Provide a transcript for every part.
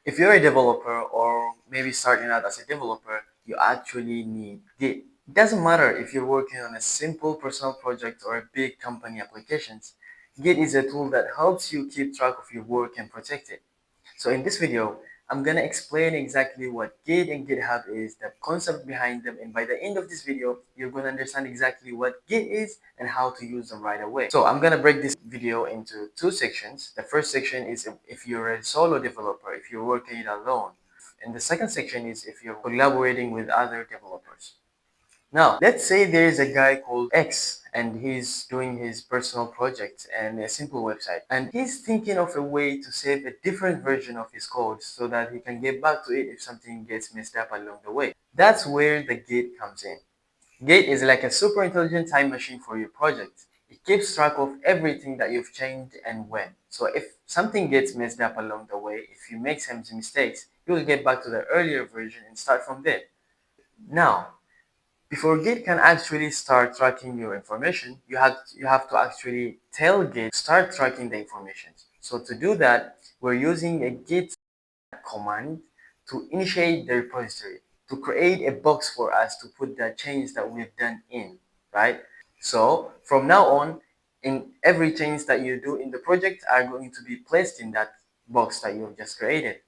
If you're a developer or maybe starting out as a developer, you actually need Git. It doesn't matter if you're working on a simple personal project or a big company applications. Git is a tool that helps you keep track of your work and protect it. So in this video, I'm gonna explain exactly what Git and GitHub is, the concept behind them, and by the end of this video, you're gonna understand exactly what Git is and how to use them right away. So I'm gonna break this video into two sections. The first section is if you're a solo developer, if you're working it alone. And the second section is if you're collaborating with other developers. Now, let's say there is a guy called X and he's doing his personal project and a simple website. And he's thinking of a way to save a different version of his code so that he can get back to it if something gets messed up along the way. That's where the Git comes in. Git is like a super intelligent time machine for your project. It keeps track of everything that you've changed and when. So if something gets messed up along the way, if you make some mistakes, you will get back to the earlier version and start from there. Now, before Git can actually start tracking your information, you have to actually tell Git start tracking the information. So to do that, we're using a Git command to initiate the repository, to create a box for us to put the change that we've done in, right? So from now on, in every change that you do in the project are going to be placed in that box that you've just created.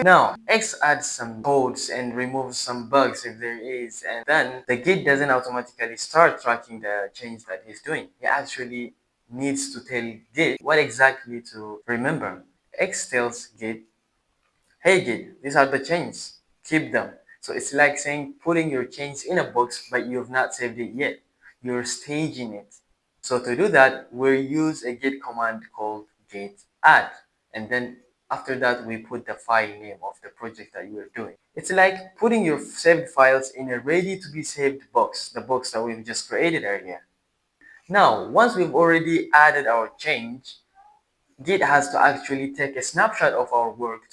Now, X adds some codes and removes some bugs if there is, and then the Git doesn't automatically start tracking the change that he's doing. He actually needs to tell Git what exactly to remember. X tells Git, hey Git, these are the changes, keep them. So it's like saying putting your change in a box, but you've not saved it yet. You're staging it. So to do that, we use a git command called git add. And then after that, we put the file name of the project that you are doing. It's like putting your saved files in a ready to be saved box, the box that we've just created earlier. Now, once we've already added our change, Git has to actually take a snapshot of our work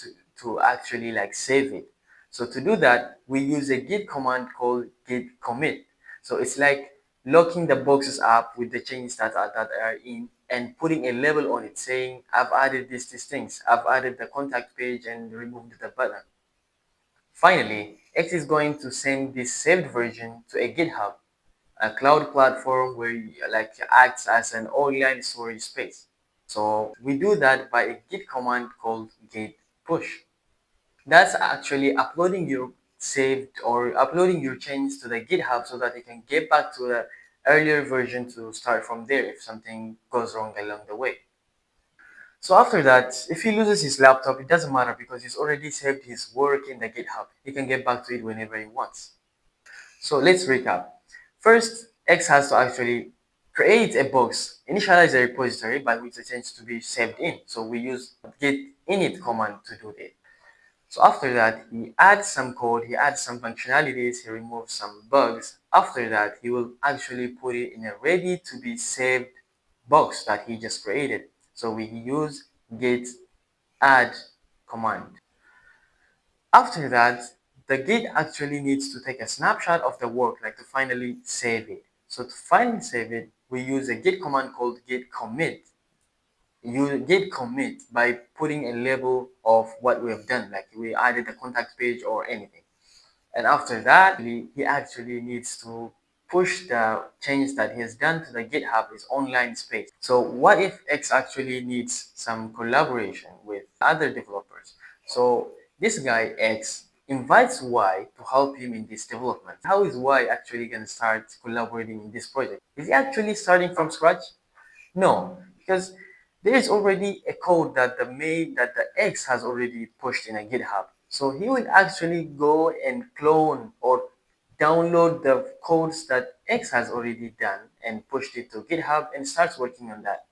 to actually like save it. So to do that, we use a Git command called git commit. So it's like locking the boxes up with the changes that are in and putting a label on it saying, I've added these things. I've added the contact page and removed the button. Finally, X is going to send this saved version to a GitHub, a cloud platform where like acts as an online storage space. So we do that by a git command called git push. That's actually uploading your saved or uploading your changes to the GitHub so that you can get back to the earlier version to start from there if something goes wrong along the way. So after that, if he loses his laptop, it doesn't matter because he's already saved his work in the GitHub. He can get back to it whenever he wants. So let's recap. First, X has to actually create a box, initialize a repository by which the change to be saved in. So we use git init command to do that. So after that, he adds some code, he adds some functionalities, he removes some bugs. After that, he will actually put it in a ready to be saved box that he just created. So we use git add command. After that, the Git actually needs to take a snapshot of the work, like to finally save it. So to finally save it, we use a Git command called git commit. You git commit by putting a label of what we have done, like we added a contact page or anything. And after that, he actually needs to push the change that he has done to the GitHub, his online space. So what if X actually needs some collaboration with other developers? So this guy X invites Y to help him in this development. How is Y actually going to start collaborating in this project? Is he actually starting from scratch? No, because there is already a code that the X has already pushed in a GitHub. So he will actually go and clone or download the codes that X has already done and pushed it to GitHub and starts working on that.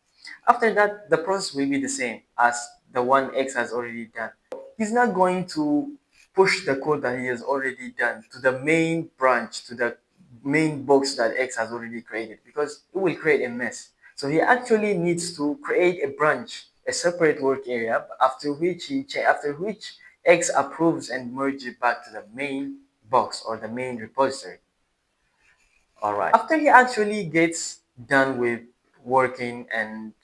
After that, the process will be the same as the one X has already done. He's not going to push the code that he has already done to the main branch, to the main box that X has already created because it will create a mess. So he actually needs to create a branch, a separate work area, after which X approves and merges it back to the main box or the main repository. All right. After he actually gets done with working and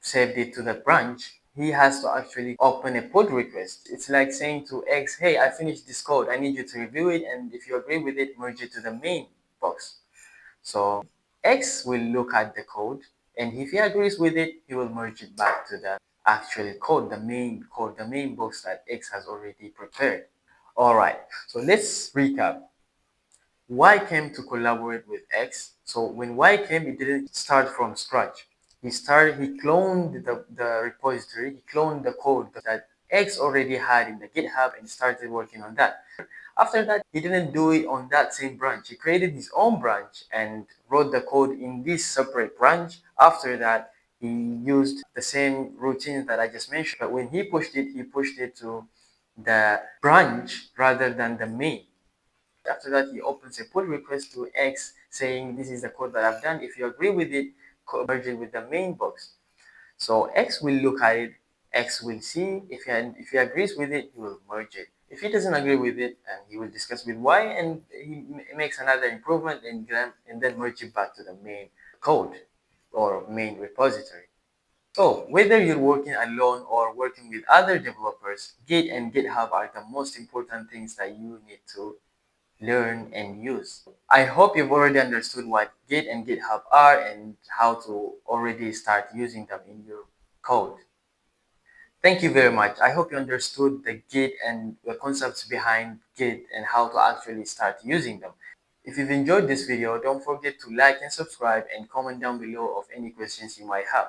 saved it to the branch, he has to actually open a pull request. It's like saying to X, hey, I finished this code. I need you to review it. And if you agree with it, merge it to the main box. So X will look at the code. And if he agrees with it, he will merge it back to the actual code, the main box that X has already prepared. All right. So let's recap. Y came to collaborate with X. So when Y came, it didn't start from scratch. He cloned the repository, he cloned the code that X already had in the GitHub and started working on that. After that, he didn't do it on that same branch. He created his own branch and wrote the code in this separate branch. After that, he used the same routines that I just mentioned. But when he pushed it to the branch rather than the main. After that, he opens a pull request to X saying, this is the code that I've done. If you agree with it, merge it with the main box. So X will look at it, X will see if he agrees with it, he will merge it. If he doesn't agree with it, and he will discuss with Y and he makes another improvement and then merge it back to the main code or main repository. So whether you're working alone or working with other developers, Git and GitHub are the most important things that you need to learn and use. I hope you've already understood what Git and GitHub are and how to already start using them in your code. Thank you very much. I hope you understood the Git and the concepts behind Git and how to actually start using them. If you've enjoyed this video, don't forget to like and subscribe and comment down below of any questions you might have.